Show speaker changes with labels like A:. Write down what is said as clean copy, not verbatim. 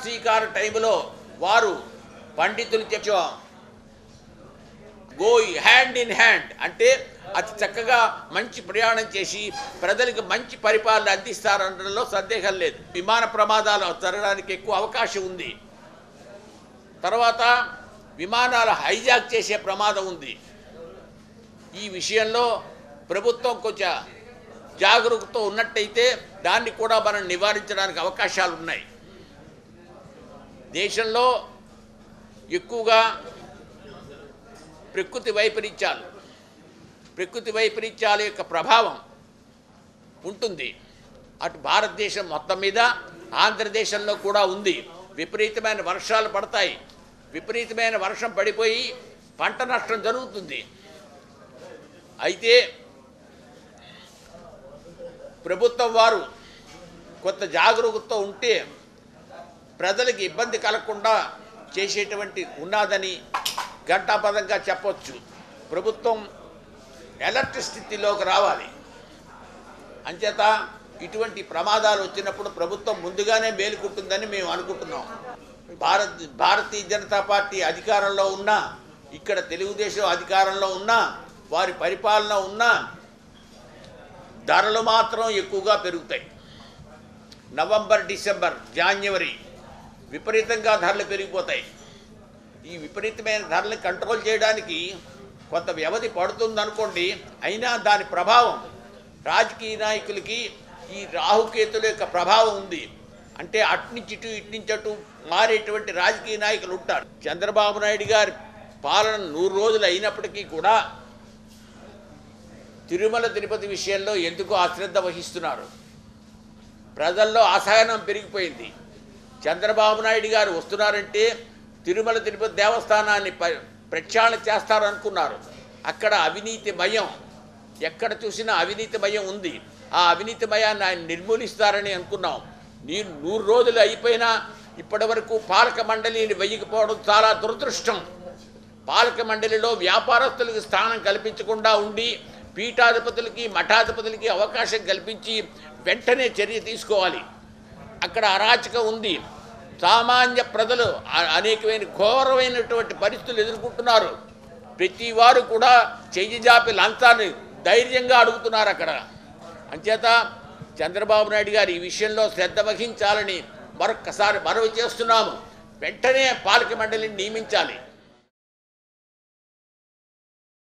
A: శ్రీకార టైంలో వారు పండితులు చెప్పా గో హ్యాండ్ ఇన్ హ్యాండ్ అంటే అతి చక్కగా మంచి ప్రయాణం చేసి ప్రజలకు మంచి పరిపాలన అందిస్తారనడంలో సందేహం లేదు. విమాన ప్రమాదాలు జరగడానికి ఎక్కువ అవకాశం ఉంది. తర్వాత విమానాలు హైజాక్ చేసే ప్రమాదం ఉంది. ఈ విషయంలో ప్రభుత్వం కొంచెం జాగరూకతతో ఉన్నట్టయితే దాన్ని కూడా మనం నివారించడానికి అవకాశాలు ఉన్నాయి. దేశంలో ఎక్కువగా ప్రకృతి వైపరీత్యాల యొక్క ప్రభావం ఉంటుంది. అటు భారతదేశం మొత్తం మీద ఆంధ్రదేశంలో కూడా ఉంది. విపరీతమైన వర్షాలు పడతాయి. విపరీతమైన వర్షం పడిపోయి పంట నష్టం జరుగుతుంది. అయితే ప్రభుత్వం వారు కొంత జాగరూకతతో ఉంటే ప్రజలకు ఇబ్బంది కలగకుండా చేసేటువంటి ఉన్నదని ఘంటాపదంగా చెప్పొచ్చు. ప్రభుత్వం అలర్ట్ స్థితిలోకి రావాలి. అంచేత ఇటువంటి ప్రమాదాలు వచ్చినప్పుడు ప్రభుత్వం ముందుగానే మేలుకుంటుందని మేము అనుకుంటున్నాం. భారతీయ జనతా పార్టీ అధికారంలో ఉన్నా, ఇక్కడ తెలుగుదేశం అధికారంలో ఉన్నా, వారి పరిపాలన ఉన్నా ధరలు మాత్రం ఎక్కువగా పెరుగుతాయి. నవంబర్, డిసెంబర్, జనవరి విపరీతంగా ధరలు పెరిగిపోతాయి. ఈ విపరీతమైన ధరలను కంట్రోల్ చేయడానికి కొంత వ్యవధి పడుతుందనుకోండి. అయినా దాని ప్రభావం రాజకీయ నాయకులకి ఈ రాహుకేతుల యొక్క ప్రభావం ఉంది. అంటే అట్నుంచి ఇటు ఇట్నుంచి అటు మారేటువంటి రాజకీయ నాయకులు ఉంటారు. చంద్రబాబు నాయుడు గారి పాలన 100 రోజులు అయినప్పటికీ కూడా తిరుమల తిరుపతి విషయంలో ఎందుకు అశ్రద్ధ వహిస్తున్నారు? ప్రజల్లో అసహనం పెరిగిపోయింది. చంద్రబాబు నాయుడు గారు వస్తున్నారంటే తిరుమల తిరుపతి దేవస్థానాన్ని ప్రక్షాళన చేస్తారనుకున్నారు. అక్కడ అవినీతి భయం, ఎక్కడ చూసినా అవినీతి భయం ఉంది. ఆ అవినీతి భయాన్ని ఆయన నిర్మూలిస్తారని అనుకున్నాం. 100 రోజులు అయిపోయినా ఇప్పటి వరకు పాలక మండలిని వెయ్యకపోవడం చాలా దురదృష్టం. పాలక మండలిలో వ్యాపారస్తులకు స్థానం కల్పించకుండా ఉండి పీఠాధిపతులకి మఠాధిపతులకి అవకాశం కల్పించి వెంటనే చర్య తీసుకోవాలి. అక్కడ అరాచకం ఉంది. సామాన్య ప్రజలు అనేకమైన ఘోరమైనటువంటి పరిస్థితులు ఎదుర్కొంటున్నారు. ప్రతి వారు కూడా చెయ్యి జాపి లంచాన్ని ధైర్యంగా అడుగుతున్నారు అక్కడ. అంచేత చంద్రబాబు నాయుడు గారు ఈ విషయంలో శ్రద్ధ వహించాలని మరొక్కసారి మనవి చేస్తున్నాము. వెంటనే పాలక మండలిని నియమించాలి.